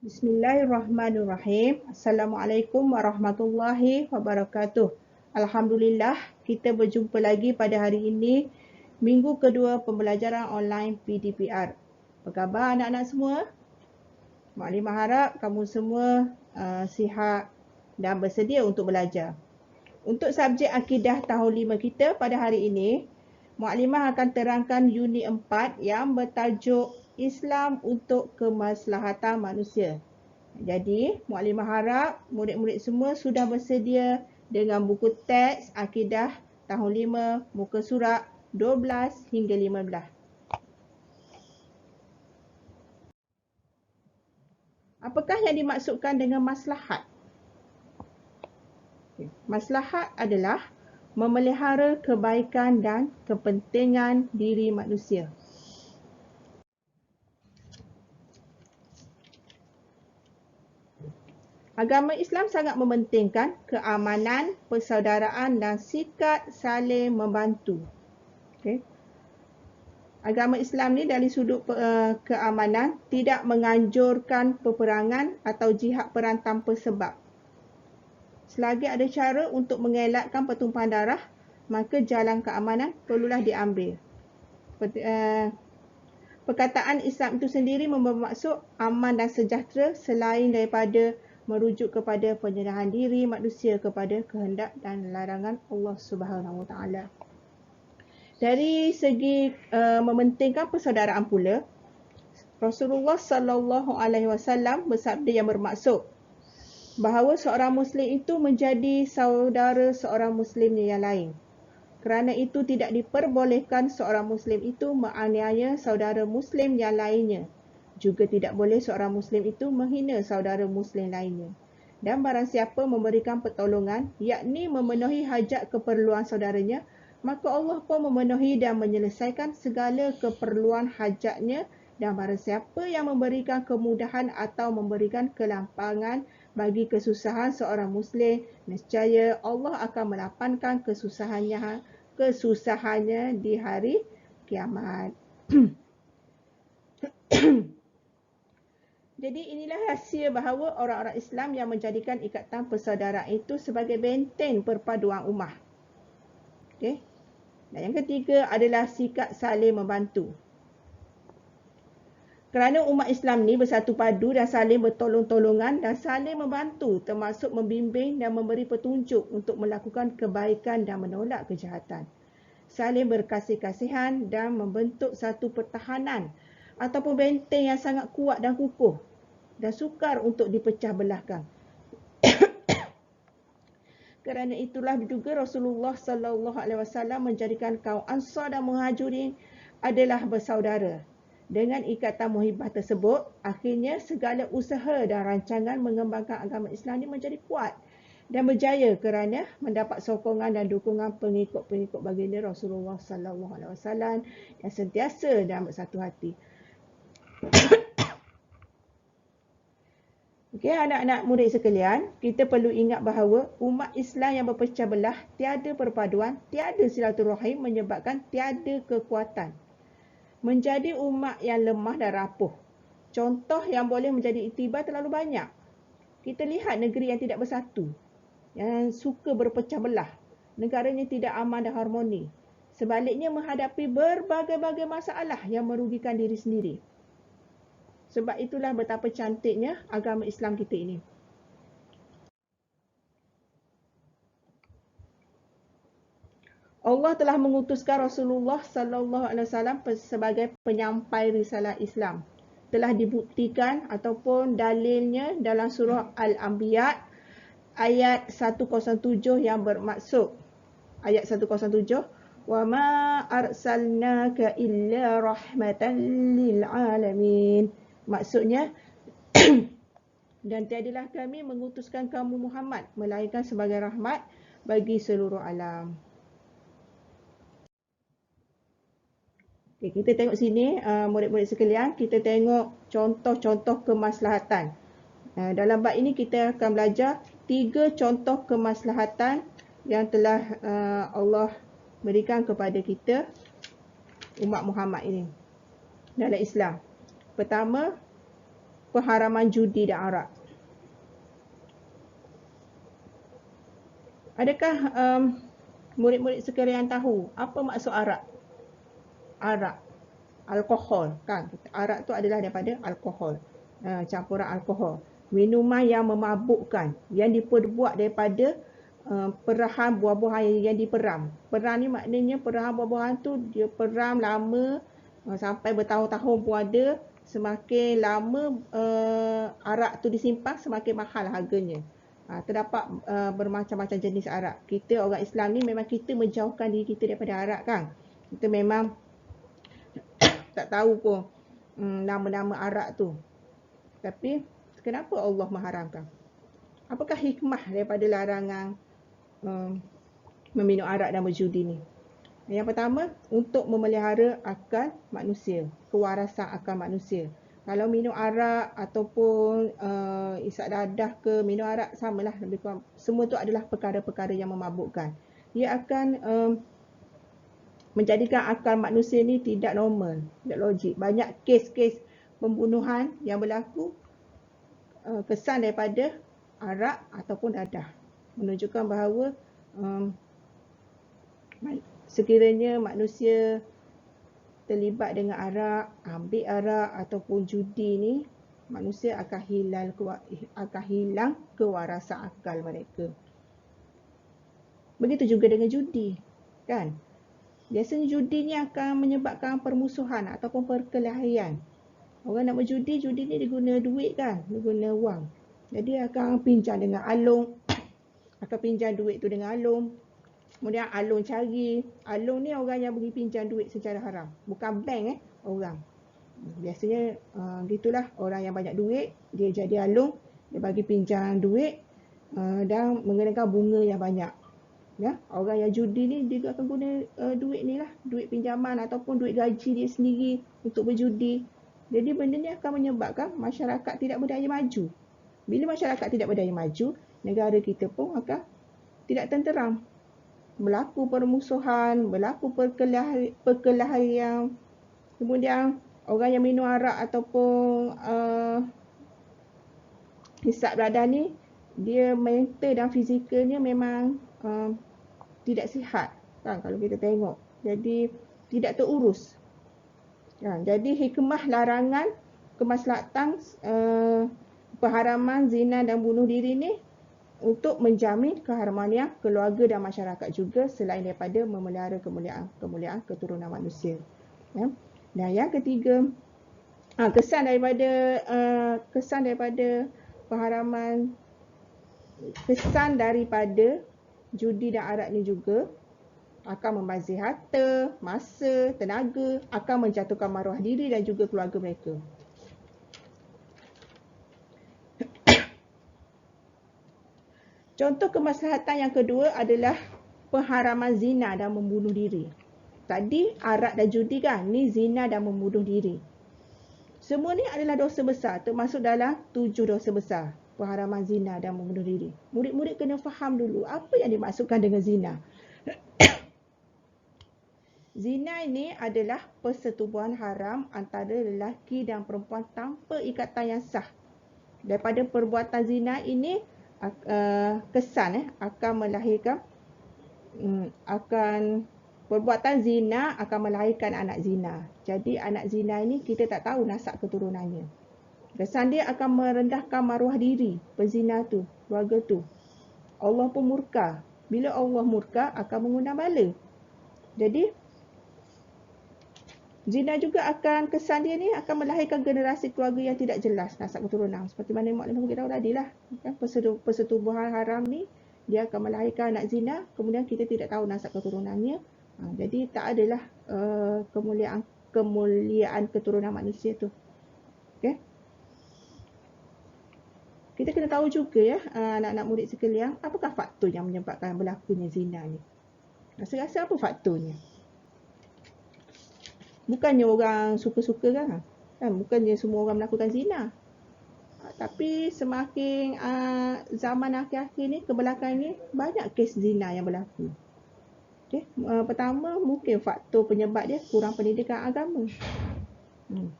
Bismillahirrahmanirrahim. Assalamualaikum warahmatullahi wabarakatuh. Alhamdulillah, kita berjumpa lagi pada hari ini, minggu kedua pembelajaran online PDPR. Apa khabar anak-anak semua? Maklimah harap kamu semua sihat dan bersedia untuk belajar. Untuk subjek akidah tahun 5 kita pada hari ini, Maklimah akan terangkan unit 4 yang bertajuk Islam untuk Kemaslahatan Manusia. Jadi, Maklimah harap murid-murid semua sudah bersedia dengan buku teks akidah tahun 5 muka surat 12 hingga 15. Apakah yang dimaksudkan dengan maslahat? Maslahat adalah memelihara kebaikan dan kepentingan diri manusia. Agama Islam sangat mementingkan keamanan, persaudaraan dan sikap saling membantu. Okay. Agama Islam ni dari sudut keamanan tidak menganjurkan peperangan atau jihad perang tanpa sebab. Selagi ada cara untuk mengelakkan pertumpahan darah, maka jalan keamanan perlulah diambil. Perkataan Islam itu sendiri bermaksud aman dan sejahtera selain daripada merujuk kepada penyerahan diri manusia kepada kehendak dan larangan Allah Subhanahu Wa Taala. Dari segi mementingkan persaudaraan pula, Rasulullah Sallallahu Alaihi Wasallam bersabda yang bermaksud bahawa seorang Muslim itu menjadi saudara seorang Muslim yang lain. Kerana itu tidak diperbolehkan seorang Muslim itu menganiaya saudara Muslim yang lainnya. Juga tidak boleh seorang Muslim itu menghina saudara Muslim lainnya. Dan barang siapa memberikan pertolongan, yakni memenuhi hajat keperluan saudaranya, maka Allah pun memenuhi dan menyelesaikan segala keperluan hajatnya. Dan barang siapa yang memberikan kemudahan atau memberikan kelampangan bagi kesusahan seorang Muslim, nescaya Allah akan melapangkan kesusahannya di hari kiamat. Jadi inilah rahsia bahawa orang-orang Islam yang menjadikan ikatan persaudaraan itu sebagai benteng perpaduan ummah. Okay. Dan yang ketiga adalah sikap saling membantu. Kerana umat Islam ni bersatu padu dan saling bertolong-tolongan dan saling membantu, termasuk membimbing dan memberi petunjuk untuk melakukan kebaikan dan menolak kejahatan. Saling berkasih-kasihan dan membentuk satu pertahanan ataupun benteng yang sangat kuat dan kukuh dan sukar untuk dipecah belahkan. Kerana itulah juga Rasulullah Sallallahu Alaihi Wasallam menjadikan kaum Ansar dan Muhajirin adalah bersaudara. Dengan ikatan muhibah tersebut, akhirnya segala usaha dan rancangan mengembangkan agama Islam ini menjadi kuat dan berjaya kerana mendapat sokongan dan dukungan pengikut-pengikut baginda Rasulullah Sallallahu Alaihi Wasallam yang sentiasa dan bersatu hati. Okey, anak-anak murid sekalian, kita perlu ingat bahawa umat Islam yang berpecah belah, tiada perpaduan, tiada silaturahim menyebabkan tiada kekuatan. Menjadi umat yang lemah dan rapuh. Contoh yang boleh menjadi iktibar terlalu banyak. Kita lihat negeri yang tidak bersatu, yang suka berpecah belah, negaranya tidak aman dan harmoni. Sebaliknya menghadapi berbagai-bagai masalah yang merugikan diri sendiri. Sebab itulah betapa cantiknya agama Islam kita ini. Allah telah mengutuskan Rasulullah Sallallahu Alaihi Wasallam sebagai penyampai risalah Islam. Telah dibuktikan ataupun dalilnya dalam surah Al-Anbiya ayat 107 yang bermaksud ayat 107 wa ma arsalnaka illa rahmatan lil alamin. Maksudnya dan tiadalah kami mengutuskan kamu Muhammad melainkan sebagai rahmat bagi seluruh alam. Okay, kita tengok sini murid-murid sekalian, kita tengok contoh-contoh kemaslahatan. Dalam bab ini kita akan belajar 3 contoh kemaslahatan yang telah Allah berikan kepada kita umat Muhammad ini dalam Islam. Pertama, pengharaman judi dan arak. Adakah murid-murid sekalian tahu apa maksud arak? Arak, alkohol kan? Arak tu adalah daripada alkohol, campuran alkohol. Minuman yang memabukkan, yang diperbuat daripada perahan buah-buahan yang diperam. Peram ni maknanya perahan buah-buahan tu dia peram lama, sampai bertahun-tahun pun ada. Semakin lama arak tu disimpan, semakin mahal harganya. Terdapat bermacam-macam jenis arak. Kita orang Islam ni memang kita menjauhkan diri kita daripada arak kan. Kita memang tak tahu pun nama-nama arak tu. Tapi kenapa Allah mengharamkan? Apakah hikmah daripada larangan meminum arak dan berjudi ni? Yang pertama, untuk memelihara akal manusia, kewarasan akal manusia. Kalau minum arak ataupun isap dadah ke, minum arak samalah, lebih kurang semua tu adalah perkara-perkara yang memabukkan. Dia akan menjadikan akal manusia ni tidak normal, tidak logik. Banyak kes-kes pembunuhan yang berlaku kesan daripada arak ataupun dadah, menunjukkan bahawa sekiranya manusia terlibat dengan arak, ambil arak ataupun judi ni, manusia akan hilang kewarasan akal mereka. Begitu juga dengan judi, kan? Biasanya judi ni akan menyebabkan permusuhan ataupun perkelahian. Orang nak berjudi, judi ni dia guna duit kan, dia guna wang. Jadi akan pinjam dengan alung, akan pinjam duit tu dengan alung. Kemudian alung cari. Alung ni orang yang bagi pinjam duit secara haram. Bukan bank orang. Biasanya gitulah, orang yang banyak duit, dia jadi alung, dia bagi pinjam duit dan mengenakan bunga yang banyak. Ya, orang yang judi ni dia akan guna duit ni lah, duit pinjaman ataupun duit gaji dia sendiri untuk berjudi. Jadi benda ni akan menyebabkan masyarakat tidak berdaya maju. Bila masyarakat tidak berdaya maju, negara kita pun akan tidak tenteram. Berlaku permusuhan, berlaku perkelahian. Kemudian orang yang minum arak ataupun hisap dadah ni, dia mental dan fizikalnya memang tidak sihat kan, kalau kita tengok. Jadi tidak terurus. Jadi hikmah larangan kemaslahatan pengharaman zina dan bunuh diri ni untuk menjamin keharmonian keluarga dan masyarakat juga, selain daripada memelihara kemuliaan keturunan manusia. Ya. Dan yang ketiga, kesan daripada pengharaman, kesan daripada judi dan arak ni juga akan membazir harta, masa, tenaga, akan menjatuhkan maruah diri dan juga keluarga mereka. Contoh kemaslahatan yang kedua adalah pengharaman zina dan membunuh diri. Tadi arak dan judi kan, ni zina dan membunuh diri. Semua ni adalah dosa besar, termasuk dalam 7 dosa besar. Pengharaman zina dan membunuh diri. Murid-murid kena faham dulu apa yang dimaksudkan dengan zina. Zina ini adalah persetubuhan haram antara lelaki dan perempuan tanpa ikatan yang sah. Daripada perbuatan zina ini, kesan akan melahirkan perbuatan zina akan melahirkan anak zina. Jadi anak zina ini kita tak tahu nasab keturunannya. Kesan dia akan merendahkan maruah diri pezina tu, keluarga tu. Allah pun murka. Bila Allah murka, akan mengundang bala. Jadi zina juga akan, kesan dia ni akan melahirkan generasi keluarga yang tidak jelas nasab keturunan. Seperti mana Mak Lina beritahu tadi lah. Persetubuhan haram ni, dia akan melahirkan anak zina, kemudian kita tidak tahu nasab keturunannya. Jadi tak adalah kemuliaan keturunan manusia tu. Okay? Kita kena tahu juga ya, anak-anak murid sekalian, apakah faktor yang menyebabkan berlakunya zina ni. Rasa-rasa apa faktornya? Bukannya orang suka-suka kan? Bukannya semua orang melakukan zina. Tapi semakin zaman akhir-akhir ni, kebelakang ni, banyak kes zina yang berlaku. Okay. Pertama, mungkin faktor penyebab dia kurang pendidikan agama.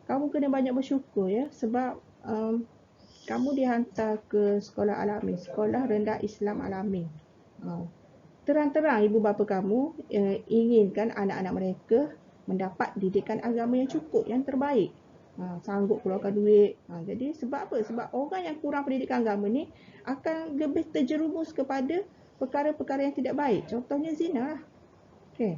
Kamu kena banyak bersyukur ya, sebab kamu dihantar ke sekolah Al-Amin, sekolah rendah Islam Al-Amin. Terang-terang ibu bapa kamu inginkan anak-anak mereka mendapat didikan agama yang cukup, yang terbaik. Sanggup keluarkan duit. Jadi sebab apa? Sebab orang yang kurang pendidikan agama ni akan lebih terjerumus kepada perkara-perkara yang tidak baik. Contohnya zina lah. Okay.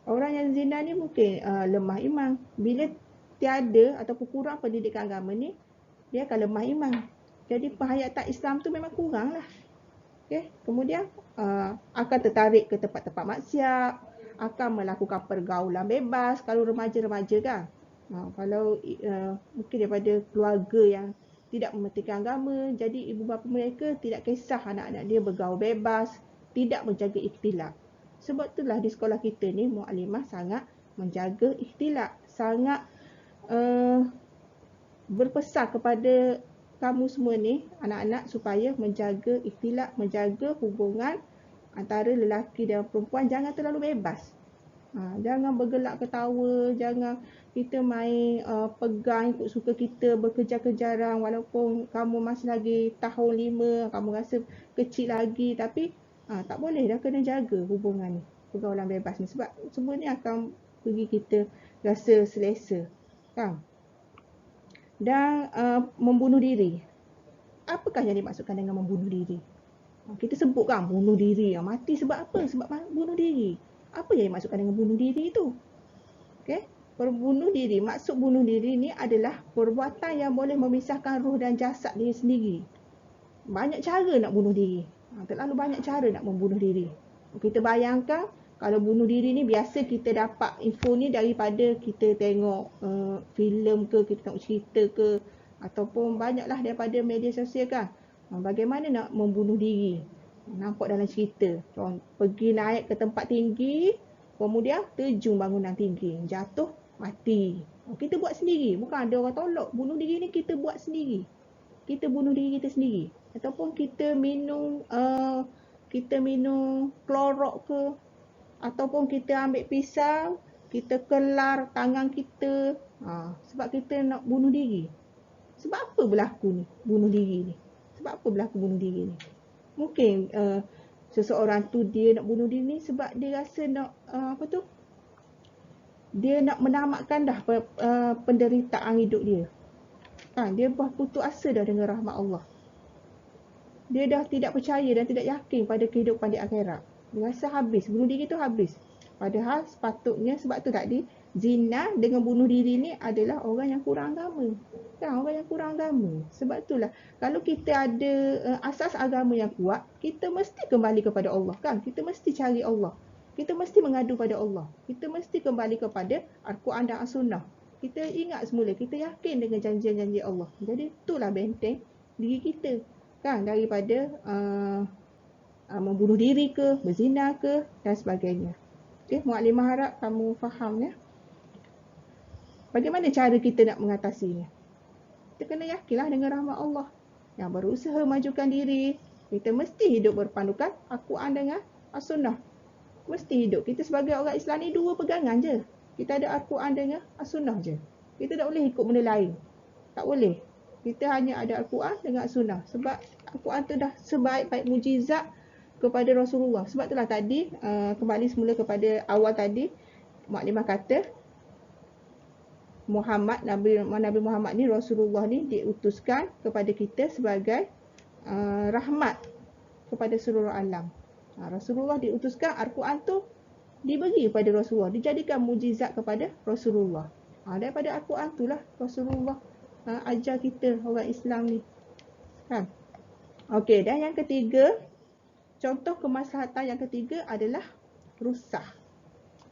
Orang yang zina ni mungkin lemah iman. Bila tiada ataupun kurang pendidikan agama ni, dia akan lemah iman. Jadi penghayatan Islam tu memang kurang lah. Okay. Kemudian akan tertarik ke tempat-tempat maksiat, akan melakukan pergaulan bebas kalau remaja-remaja kan. Kalau mungkin daripada keluarga yang tidak mementingkan agama, jadi ibu bapa mereka tidak kisah anak-anak dia bergaul bebas, tidak menjaga ikhtilaf. Sebab itulah di sekolah kita ni muallimah sangat menjaga ikhtilaf, sangat berpesan kepada kamu semua ni, anak-anak, supaya menjaga ikhtilaf, menjaga hubungan antara lelaki dan perempuan, jangan terlalu bebas. Jangan bergelak ketawa, jangan kita main pegang ikut suka kita, berkejar-kejaran walaupun kamu masih lagi tahun 5, kamu rasa kecil lagi, tapi tak boleh dah, kena jaga hubungan ni, pergaulan bebas ni, sebab semua ni akan bagi kita rasa selesa kan. Dan membunuh diri. Apakah yang dimaksudkan dengan membunuh diri? Kita sebut kan bunuh diri, mati sebab apa? Sebab bunuh diri. Apa yang dimaksudkan dengan bunuh diri itu? Okay? Bunuh diri, maksud bunuh diri ni adalah perbuatan yang boleh memisahkan roh dan jasad diri sendiri. Banyak cara nak bunuh diri. Terlalu banyak cara nak membunuh diri. Kita bayangkan kalau bunuh diri ni biasa kita dapat info ni daripada kita tengok filem ke, kita tengok cerita ke, ataupun banyaklah daripada media sosial kan. Bagaimana nak membunuh diri? Nampak dalam cerita. Pergi naik ke tempat tinggi, kemudian terjun bangunan tinggi, jatuh, mati. Kita buat sendiri, bukan ada orang tolak. Bunuh diri ni kita buat sendiri. Kita bunuh diri kita sendiri. Ataupun kita minum klorok ke, ataupun kita ambil pisau, kita kelar tangan kita, sebab kita nak bunuh diri. Sebab apa berlaku ni bunuh diri ni? Sebab apa berlaku bunuh diri ni? Mungkin seseorang tu dia nak bunuh diri ni sebab dia rasa nak dia nak menamatkan dah penderitaan hidup dia. Dia berputus asa dah dengan rahmat Allah. Dia dah tidak percaya dan tidak yakin pada kehidupan di akhirat. Dia rasa habis, bunuh diri tu habis. Padahal sepatutnya, sebab tu tadi, zina dengan bunuh diri ni adalah orang yang kurang agama. Orang yang kurang agama. Sebab itulah, kalau kita ada asas agama yang kuat, kita mesti kembali kepada Allah kan. Kita mesti cari Allah. Kita mesti mengadu pada Allah. Kita mesti kembali kepada Al-Quran dan As-Sunnah. Kita ingat semula, kita yakin dengan janji-janji Allah. Jadi itulah benteng diri kita kan, daripada membunuh diri ke, berzina ke dan sebagainya. Okay, Muaklimah harap kamu faham ya. Bagaimana cara kita nak mengatasinya? Kita kena yakinlah dengan rahmat Allah. Yang berusaha majukan diri, kita mesti hidup berpandukan Al-Quran dengan As-Sunnah. Mesti hidup. Kita sebagai orang Islam ni dua pegangan je. Kita ada Al-Quran dengan As-Sunnah je. Kita tak boleh ikut benda lain. Tak boleh. Kita hanya ada Al-Quran dengan As-Sunnah. Sebab Al-Quran tu dah sebaik-baik mujizat kepada Rasulullah. Sebab itulah tadi, kembali semula kepada awal tadi, Muaklimah kata, Nabi Muhammad ni, Rasulullah ni diutuskan kepada kita sebagai rahmat kepada seluruh alam. Rasulullah diutuskan, Al-Quran tu diberi kepada Rasulullah, dijadikan mujizat kepada Rasulullah. Daripada Al-Quran tu lah Rasulullah ajar kita orang Islam ni kan. Okey, dan yang ketiga, contoh kemaslahatan yang ketiga adalah rusah.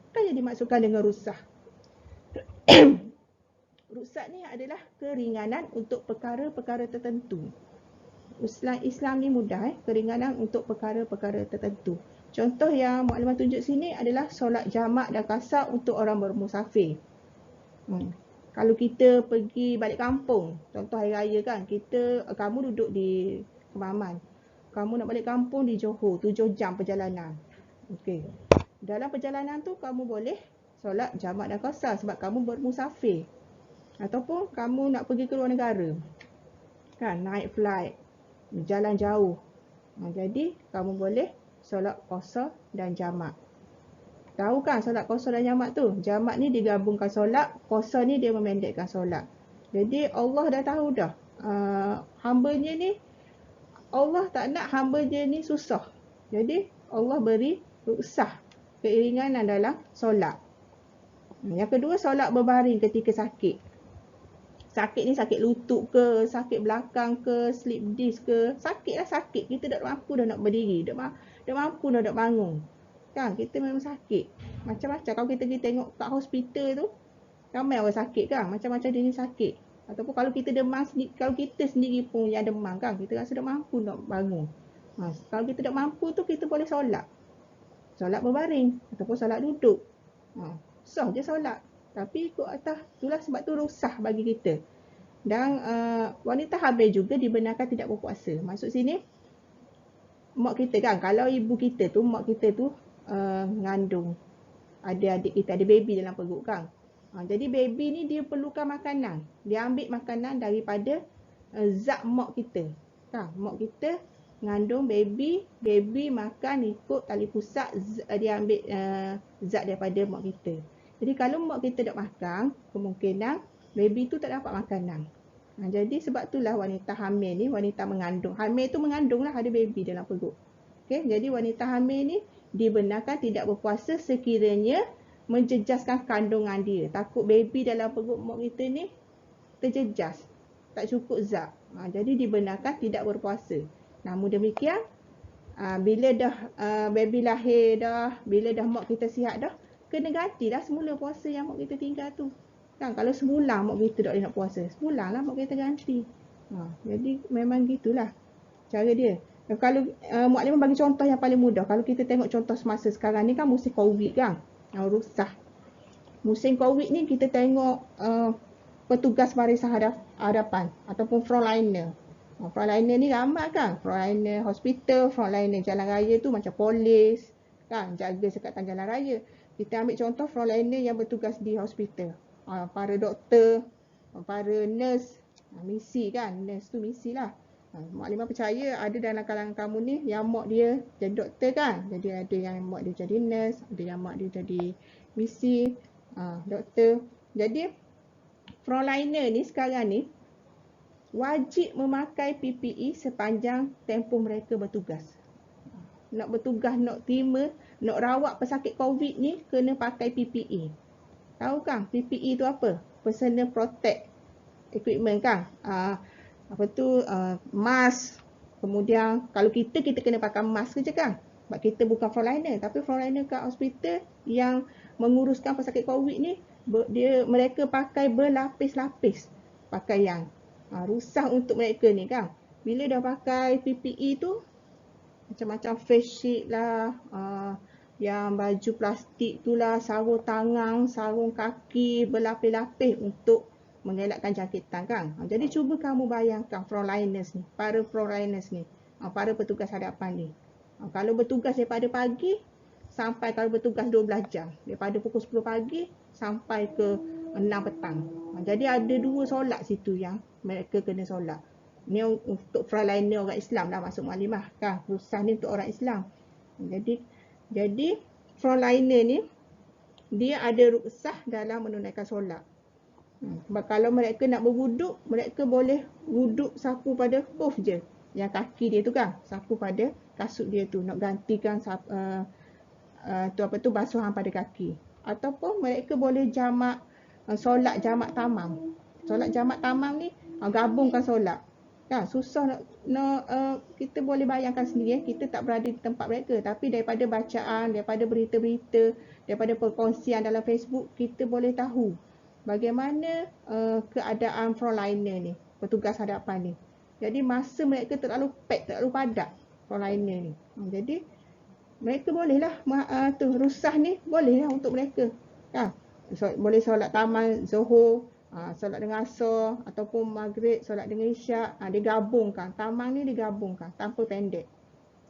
Apa yang dimaksudkan dengan rusah? Rusah ni adalah keringanan untuk perkara-perkara tertentu. Islam ni mudah, keringanan untuk perkara-perkara tertentu. Contoh yang Muaklimah tunjuk sini adalah solat jamak dan qasar untuk orang bermusafir. Kalau kita pergi balik kampung, contoh hari raya kan, kamu duduk di Kemaman, kamu nak balik kampung di Johor, 7 jam perjalanan. Okey. Dalam perjalanan tu kamu boleh solat jamak dan qasar sebab kamu bermusafir. Ataupun kamu nak pergi ke luar negara. kan, naik flight, berjalan jauh. Jadi kamu boleh solat qasar dan jamak. Tahu kan solat qasar dan jamak tu? Jamak ni digabungkan solat, qasar ni dia memendekkan solat. Jadi Allah dah tahu dah. Hamba-Nya ni, Allah tak nak hamba-Nya ni susah. Jadi Allah beri ruksah, keiringanan dalam solat. Yang kedua, solat berbaring ketika sakit. Sakit ni sakit lutut ke, sakit belakang ke, slip disc ke, sakit lah sakit. Kita tak mampu dah nak berdiri, tak mampu dah nak bangun. Kan, kita memang sakit. Macam-macam, kalau kita pergi tengok kat hospital tu, ramai orang sakit kan, macam-macam jenis sakit. Ataupun kalau kita demam, kalau kita sendiri pun yang demam kan, kita rasa tak mampu nak bangun. Kalau kita tak mampu tu, kita boleh solat. Solat berbaring, ataupun solat duduk. Sah je solat. Tapi ikut atas, itulah sebab tu rusah bagi kita. Dan wanita hamil juga dibenarkan tidak berpuasa. Maksud sini, mak kita kan, kalau ibu kita tu, mak kita tu ngandung, ada adik kita, ada baby dalam perut kan. Jadi baby ni dia perlukan makanan. Dia ambil makanan daripada zat mak kita. Kan, mak kita ngandung baby, baby makan ikut tali pusat, dia ambil zat daripada mak kita. Jadi kalau mak kita tak makan, kemungkinan baby tu tak dapat makanan. Jadi sebab itulah wanita hamil ni, wanita mengandung. Hamil tu mengandung lah, ada baby dalam perut. Okay, jadi wanita hamil ni dibenarkan tidak berpuasa sekiranya menjejaskan kandungan dia. Takut baby dalam perut mak kita ni terjejas, tak cukup zat. Jadi dibenarkan tidak berpuasa. Namun demikian, bila dah baby lahir dah, bila dah mak kita sihat dah, kena gantilah semula puasa yang mak kita tinggal tu. Kan, kalau sebulan mak kita tak boleh nak puasa, sebulan lah mak kita ganti. Jadi memang gitulah cara dia. Kalau Mak Limah bagi contoh yang paling mudah. Kalau kita tengok contoh semasa sekarang ni kan musim Covid kan, rusah. Musim Covid ni kita tengok petugas barisan hadapan ataupun frontliner. Frontliner ni ramai kan, frontliner hospital, frontliner jalan raya tu macam polis kan, jaga sekatan jalan raya. Kita ambil contoh frontliner yang bertugas di hospital, para doktor, para nurse, misi kan, nurse tu misi lah. Mak Limah percaya ada dalam kalangan kamu ni yang mak dia jadi doktor kan, jadi ada yang mak dia jadi nurse, ada yang mak dia jadi misi, doktor. Jadi frontliner ni sekarang ni wajib memakai PPE sepanjang tempoh mereka bertugas. Nak bertugas, nak terima, nak rawat pesakit Covid ni kena pakai PPE. Tahu kan PPE tu apa? Personal Protect Equipment kan. Mask. Kemudian kalau kita kena pakai mask je kan. Sebab kita bukan frontliner, tapi frontliner kat hospital yang menguruskan pesakit Covid ni, mereka pakai berlapis-lapis pakaian. Rusah untuk mereka ni kan. Bila dah pakai PPE tu, macam-macam face shield lah, yang baju plastik tu lah, sarung tangan, sarung kaki, berlapis-lapis untuk mengelakkan jangkitan kan. Jadi cuba kamu bayangkan frontliners ni, para frontliners ni, para petugas hadapan ni. Kalau bertugas daripada pagi sampai, kalau bertugas 12 jam, daripada pukul 10 pagi sampai ke 6 petang. Jadi ada 2 solat situ yang mereka kena solat. Ni untuk frontliner orang Islam lah, masuk Mak Limah kan. Rusah ni untuk orang Islam. Jadi frontliner ni dia ada ruksah dalam menunaikan solat. Sebab kalau mereka nak berwuduk, mereka boleh wuduk sapu pada hoof je, yang kaki dia tu kan, sapu pada kasut dia tu, nak gantikan basuhan pada kaki. Ataupun mereka boleh jamak, solat jamak tamam. Solat jamak tamam ni gabungkan solat kan. Susah nak kita boleh bayangkan sendiri, kita tak berada di tempat mereka, tapi daripada bacaan, daripada berita-berita, daripada perkongsian dalam Facebook, kita boleh tahu bagaimana keadaan frontliner ni, petugas hadapan ni. Jadi masa mereka terlalu pack, terlalu padat frontliner ni. Jadi mereka bolehlah rusah ni bolehlah untuk mereka kan. Boleh solat taman Zuhur, solat dengan Asar, ataupun Maghrib, solat dengan Isyak, digabungkan. Taman ni digabungkan tanpa pendek.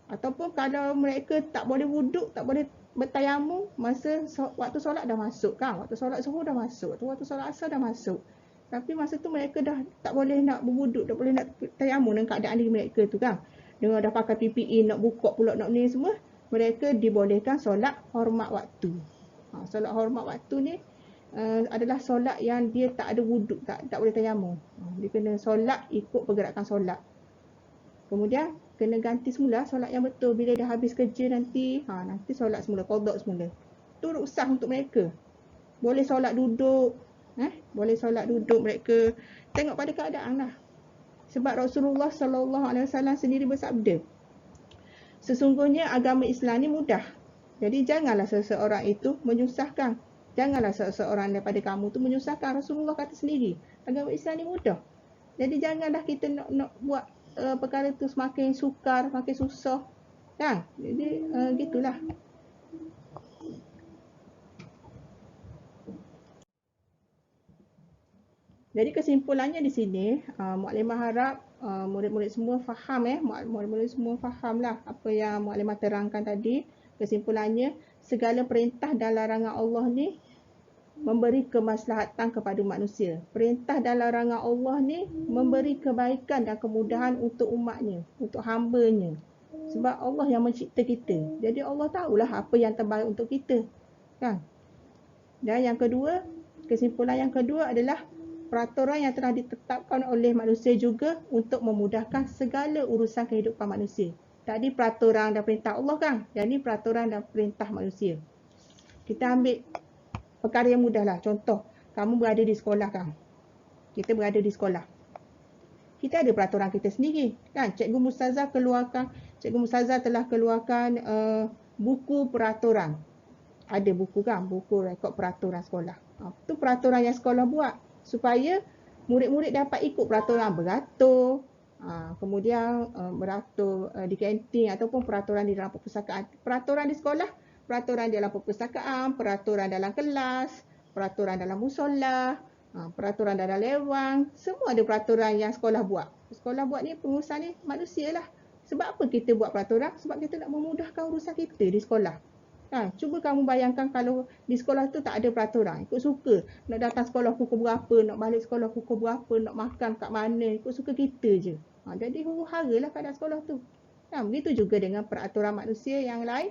Ataupun kalau mereka tak boleh wuduk, tak boleh bertayamum, masa waktu solat dah masuk kan, waktu solat Zuhur dah masuk, waktu solat Asar dah masuk Tapi masa tu mereka dah tak boleh nak berwuduk, tak boleh nak tayamum dengan keadaan diri mereka tu kan. Dengan dah pakai PPE, nak buka pula, nak ni semua, mereka dibolehkan solat hormat waktu. Solat hormat waktu ni adalah solat yang dia tak ada wuduk, tak boleh tayamum. Dia kena solat ikut pergerakan solat. Kemudian kena ganti semula solat yang betul. Bila dah habis kerja nanti, nanti solat semula, qada semula. Tu rukhsah untuk mereka. Boleh solat duduk, boleh solat duduk mereka. Tengok pada keadaan lah. Sebab Rasulullah SAW sendiri bersabda, sesungguhnya agama Islam ni mudah. Jadi janganlah seseorang itu menyusahkan. Janganlah seseorang daripada kamu tu menyusahkan. Rasulullah kata sendiri, agama Islam ni mudah. Jadi janganlah kita nak buat perkara tu semakin sukar, semakin susah. Kan? Jadi gitulah. Jadi kesimpulannya di sini, Mukadimah harap murid-murid semua faham, murid-murid semua fahamlah apa yang Mukadimah terangkan tadi. Kesimpulannya, segala perintah dan larangan Allah ni memberi kemaslahatan kepada manusia. Perintah dan larangan Allah ni memberi kebaikan dan kemudahan untuk umatnya, untuk hamba-Nya. Sebab Allah yang mencipta kita. Jadi Allah tahulah apa yang terbaik untuk kita. Kan? Dan yang kedua, kesimpulan yang kedua adalah peraturan yang telah ditetapkan oleh manusia juga untuk memudahkan segala urusan kehidupan manusia. Tadi peraturan dan perintah Allah kan? Yang ni peraturan dan perintah manusia. Kita ambil perkara yang mudah lah. Contoh, kamu berada di sekolah kan? Kita berada di sekolah. Kita ada peraturan kita sendiri kan? Cikgu Mustazah telah keluarkan buku peraturan. Ada buku kan? Buku rekod peraturan sekolah. Itu peraturan yang sekolah buat. Supaya murid-murid dapat ikut peraturan beratur, kemudian beratur di kantin ataupun peraturan di dalam perpustakaan. Peraturan di sekolah, peraturan dalam perpustakaan, peraturan dalam kelas, peraturan dalam musola, peraturan dalam lewang, semua ada peraturan yang sekolah buat. Sekolah buat ni, pengurusan ni manusia lah. Sebab apa kita buat peraturan? Sebab kita nak memudahkan urusan kita di sekolah. Cuba kamu bayangkan kalau di sekolah tu tak ada peraturan, ikut suka. Nak datang sekolah pukul berapa, nak balik sekolah pukul berapa, nak makan kat mana, ikut suka kita je. Jadi huru-hara lah keadaan sekolah tu. Begitu juga dengan peraturan manusia yang lain.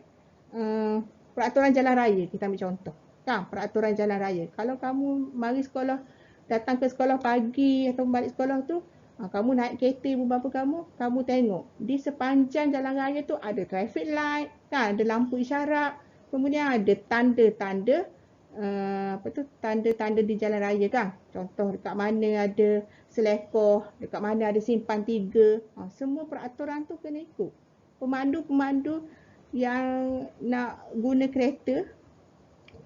Peraturan jalan raya, kita ambil contoh. Peraturan jalan raya. Kalau kamu mari sekolah, datang ke sekolah pagi atau balik sekolah tu, kamu naik kereta ibu bapa kamu tengok di sepanjang jalan raya tu ada traffic light, kan, ada lampu isyarat. Kemudian ada tanda-tanda tanda-tanda di jalan raya kan. Contoh dekat mana ada selekoh, dekat mana ada simpan 3. Semua peraturan tu kena ikut. Pemandu-pemandu yang nak guna kereta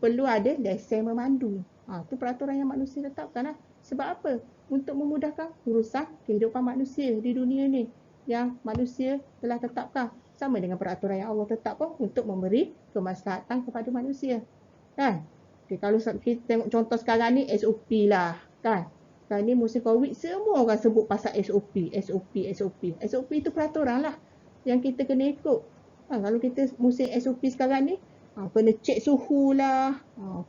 perlu ada lesen memandu. Tu peraturan yang manusia tetapkan lah. Sebab apa? Untuk memudahkan urusan kehidupan manusia di dunia ni yang manusia telah tetapkan. Sama dengan peraturan yang Allah tetapkan untuk memberi kemaslahatan kepada manusia. Kan? Okay, kalau kita tengok contoh sekarang ni, SOP lah. Kan? Sekarang ni musim COVID, semua orang sebut pasal SOP. SOP itu peraturan lah yang kita kena ikut. Kalau kita musim SOP sekarang ni, kena cek suhu lah,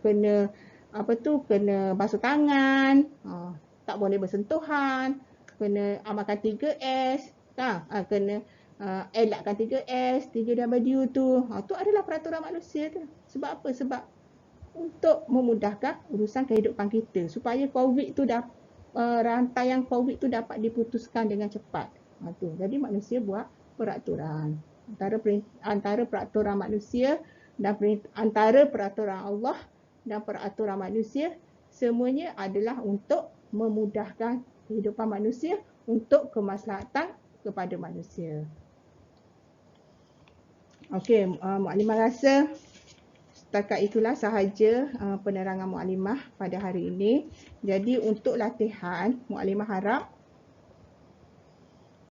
kena kena basuh tangan, tak boleh bersentuhan, kena amalkan 3S, kena elakkan 3S, 3W tu. Tu adalah peraturan manusia tu. Sebab apa? Sebab untuk memudahkan urusan kehidupan kita supaya COVID tu rantaian COVID tu dapat diputuskan dengan cepat. Jadi manusia buat peraturan. Antara peraturan manusia dan antara peraturan Allah dan peraturan manusia, semuanya adalah untuk memudahkan kehidupan manusia untuk kemaslahatan kepada manusia. Okey, Mukadimah rasa setakat itulah sahaja penerangan Mukadimah pada hari ini. Jadi untuk latihan, Mukadimah harap